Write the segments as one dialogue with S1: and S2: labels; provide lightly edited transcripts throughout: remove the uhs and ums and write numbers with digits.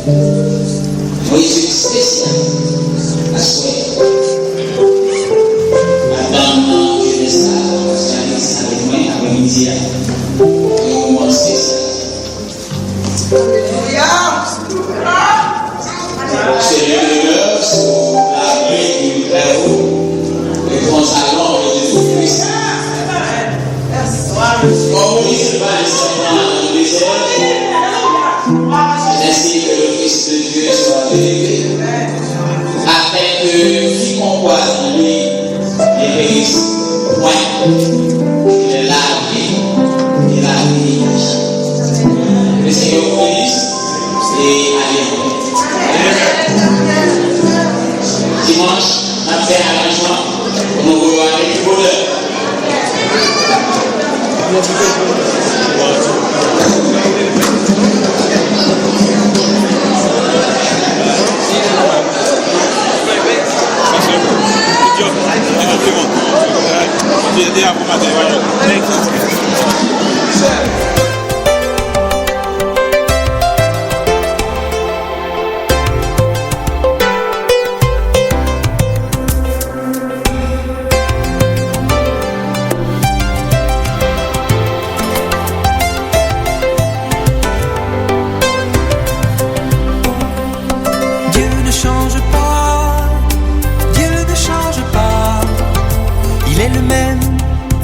S1: Oui, c'est spécial. À souhait. Madame, je laisse ça avec moi après-midi. Un moment spécial. C'est l'honneur sur la paix du Très-Haut, le grand salon de Jésus-Christ. Comme il se passe dans le désert, ainsi que le Fils de Dieu soit élevé, afin que quiconque croit en lui ne périsse point. Il est la vie et la vie. Le Seigneur vous bénisse et allez. Dimanche, on a fait un arrangement pour nous revoir avec le bonheur.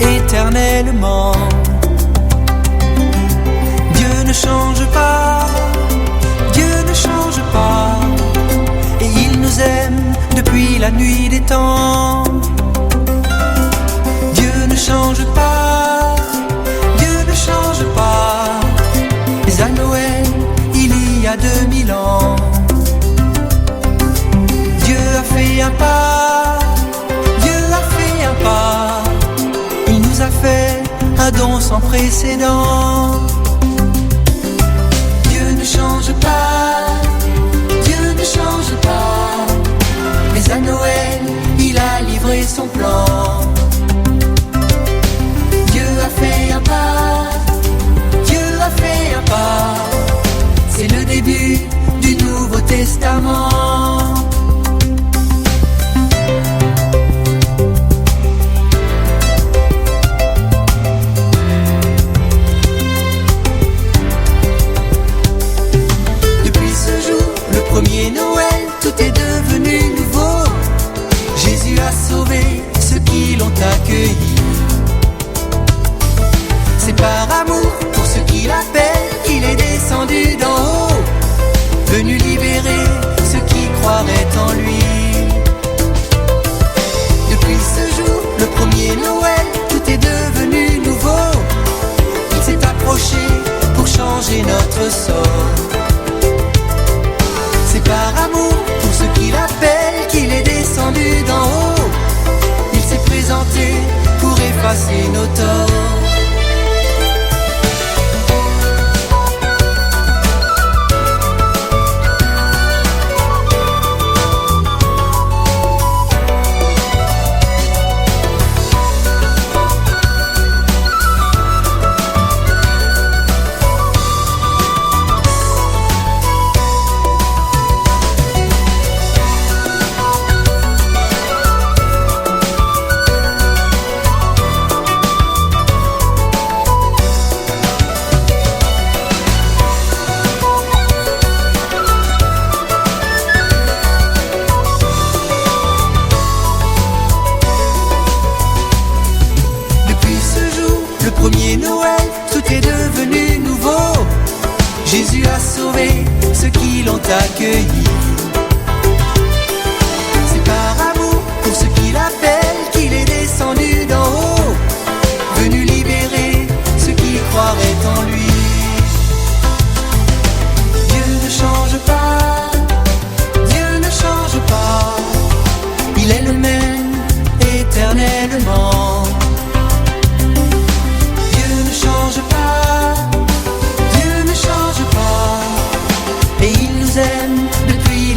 S2: Éternellement, Dieu ne change pas, Dieu ne change pas, et il nous aime depuis la nuit des temps. Dieu ne change pas, Dieu ne change pas, mais à Noël, il y a 2000 ans, Dieu a fait un pas, Dieu a fait un pas, il nous a fait un don sans précédent. Dieu ne change pas, Dieu ne change pas, mais à Noël, il a livré son plan. Dieu a fait un pas, Dieu a fait un pas, c'est le début du Nouveau Testament. Premier Noël, tout est devenu nouveau. Jésus a sauvé ceux qui l'ont accueilli. C'est par amour pour ceux qui l'appellent qu'il est descendu d'en haut, venu libérer ceux qui croiraient en lui. Depuis ce jour, le premier Noël, tout est devenu nouveau. Il s'est approché pour changer notre sort. C'est par amour pour ceux qui l'appellent qu'il est descendu d'en haut. Il s'est présenté pour effacer nos torts. Premier Noël, tout est devenu nouveau. Jésus a sauvé ceux qui l'ont accueilli. C'est par amour pour ceux qui l'appellent qu'il est descendu d'en haut, venu libérer ceux qui croiraient en lui. Dieu ne change pas, Dieu ne change pas, il est le même éternellement. Dieu ne change pas, et il nous aime depuis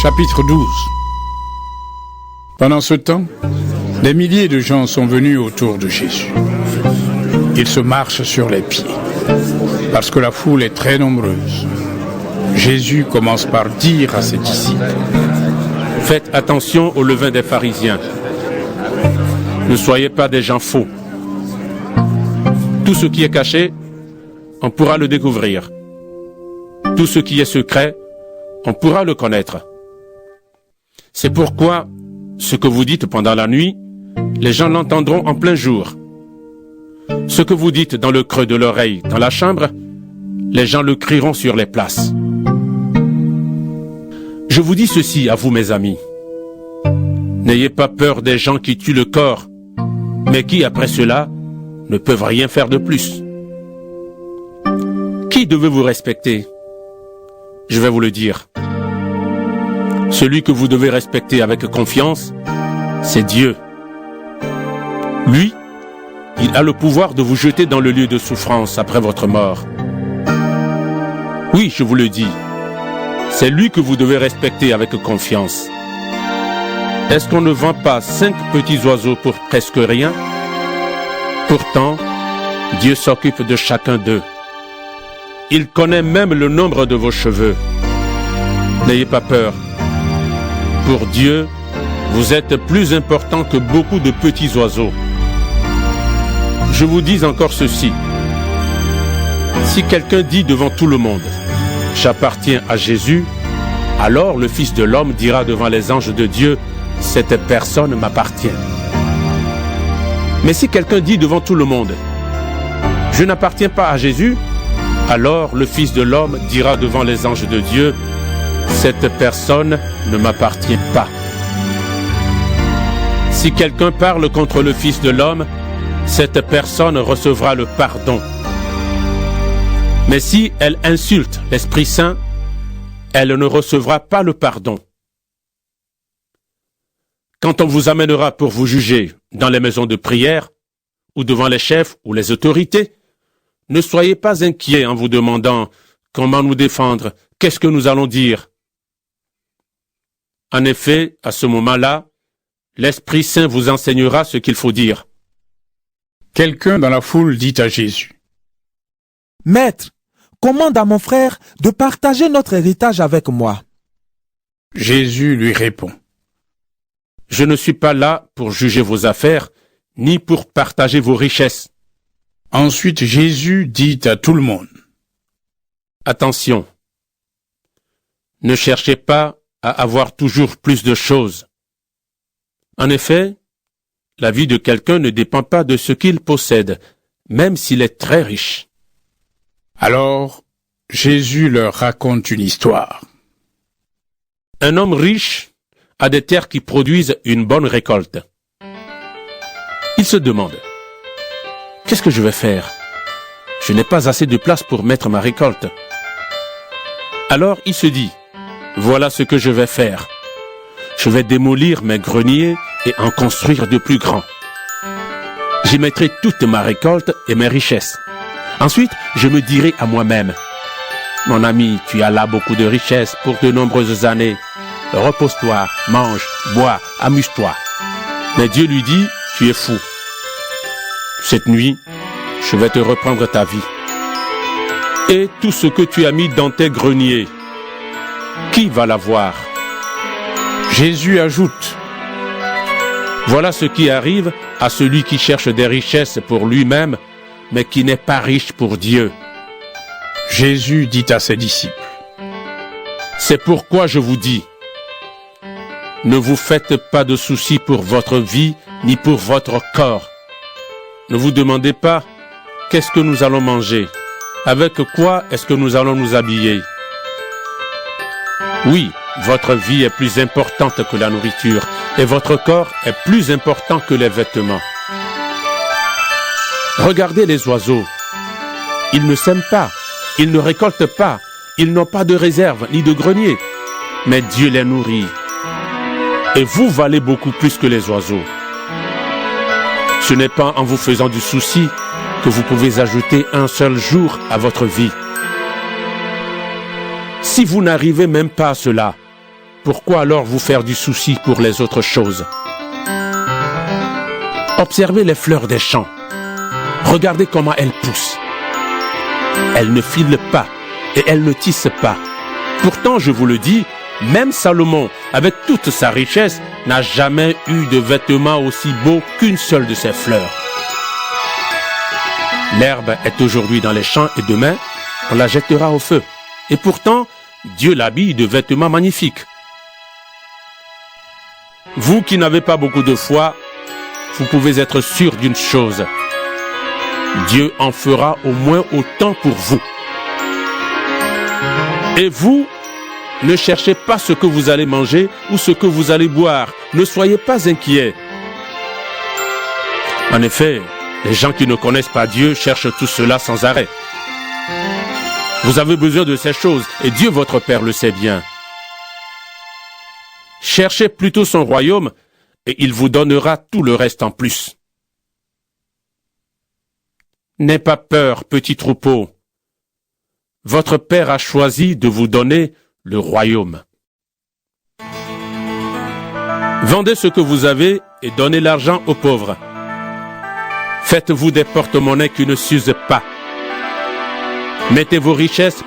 S3: Chapitre 12. Pendant ce temps, des milliers de gens sont venus autour de Jésus. Ils se marchent sur les pieds, parce que la foule est très nombreuse. Jésus commence par dire à ses disciples:
S4: Faites attention au levain des pharisiens. Ne soyez pas des gens faux. Tout ce qui est caché, on pourra le découvrir. Tout ce qui est secret, on pourra le connaître. C'est pourquoi, ce que vous dites pendant la nuit, les gens l'entendront en plein jour. Ce que vous dites dans le creux de l'oreille, dans la chambre, les gens le crieront sur les places. Je vous dis ceci à vous, mes amis. N'ayez pas peur des gens qui tuent le corps, mais qui, après cela, ne peuvent rien faire de plus. Qui devez-vous respecter? Je vais vous le dire. Celui que vous devez respecter avec confiance, c'est Dieu. Lui, il a le pouvoir de vous jeter dans le lieu de souffrance après votre mort. Oui, je vous le dis, c'est lui que vous devez respecter avec confiance. Est-ce qu'on ne vend pas 5 petits oiseaux pour presque rien? Pourtant, Dieu s'occupe de chacun d'eux. Il connaît même le nombre de vos cheveux. N'ayez pas peur. Pour Dieu, vous êtes plus important que beaucoup de petits oiseaux. Je vous dis encore ceci. Si quelqu'un dit devant tout le monde: j'appartiens à Jésus, alors le Fils de l'homme dira devant les anges de Dieu: cette personne m'appartient. Mais si quelqu'un dit devant tout le monde: je n'appartiens pas à Jésus, alors le Fils de l'homme dira devant les anges de Dieu: cette personne ne m'appartient pas. Si quelqu'un parle contre le Fils de l'homme, cette personne recevra le pardon. Mais si elle insulte l'Esprit Saint, elle ne recevra pas le pardon. Quand on vous amènera pour vous juger dans les maisons de prière, ou devant les chefs ou les autorités, ne soyez pas inquiets en vous demandant comment nous défendre, qu'est-ce que nous allons dire. En effet, à ce moment-là, l'Esprit Saint vous enseignera ce qu'il faut dire.
S3: Quelqu'un dans la foule dit à Jésus:
S5: Maître, commande à mon frère de partager notre héritage avec moi.
S3: Jésus lui répond:
S4: Je ne suis pas là pour juger vos affaires, ni pour partager vos richesses.
S3: Ensuite, Jésus dit à tout le monde:
S4: Attention, ne cherchez pas à avoir toujours plus de choses. En effet, la vie de quelqu'un ne dépend pas de ce qu'il possède, même s'il est très riche.
S3: Alors, Jésus leur raconte une histoire.
S4: Un homme riche a des terres qui produisent une bonne récolte. Il se demande: qu'est-ce que je vais faire? Je n'ai pas assez de place pour mettre ma récolte. Alors il se dit: voilà ce que je vais faire. Je vais démolir mes greniers et en construire de plus grands. J'y mettrai toute ma récolte et mes richesses. Ensuite, je me dirai à moi-même: mon ami, tu as là beaucoup de richesses pour de nombreuses années. Repose-toi, mange, bois, amuse-toi. Mais Dieu lui dit: tu es fou. Cette nuit, je vais te reprendre ta vie. Et tout ce que tu as mis dans tes greniers, qui va l'avoir?
S3: Jésus ajoute:
S4: voilà ce qui arrive à celui qui cherche des richesses pour lui-même, mais qui n'est pas riche pour Dieu.
S3: Jésus dit à ses disciples:
S4: c'est pourquoi je vous dis, ne vous faites pas de soucis pour votre vie ni pour votre corps. Ne vous demandez pas: qu'est-ce que nous allons manger? Avec quoi est-ce que nous allons nous habiller? Oui, votre vie est plus importante que la nourriture, et votre corps est plus important que les vêtements. Regardez les oiseaux. Ils ne sèment pas, ils ne récoltent pas, ils n'ont pas de réserve ni de grenier, mais Dieu les nourrit. Et vous valez beaucoup plus que les oiseaux. Ce n'est pas en vous faisant du souci que vous pouvez ajouter un seul jour à votre vie. Si vous n'arrivez même pas à cela, pourquoi alors vous faire du souci pour les autres choses? Observez les fleurs des champs. Regardez comment elles poussent. Elles ne filent pas et elles ne tissent pas. Pourtant, je vous le dis, même Salomon, avec toute sa richesse, n'a jamais eu de vêtements aussi beaux qu'une seule de ses fleurs. L'herbe est aujourd'hui dans les champs et demain, on la jettera au feu. Et pourtant, Dieu l'habille de vêtements magnifiques. Vous qui n'avez pas beaucoup de foi, vous pouvez être sûr d'une chose. Dieu en fera au moins autant pour vous. Et vous, ne cherchez pas ce que vous allez manger ou ce que vous allez boire. Ne soyez pas inquiets. En effet, les gens qui ne connaissent pas Dieu cherchent tout cela sans arrêt. Vous avez besoin de ces choses et Dieu votre Père le sait bien. Cherchez plutôt son royaume et il vous donnera tout le reste en plus. N'aie pas peur, petit troupeau. Votre Père a choisi de vous donner le royaume. Vendez ce que vous avez et donnez l'argent aux pauvres. Faites-vous des porte-monnaies qui ne s'usent pas. Mettez vos richesses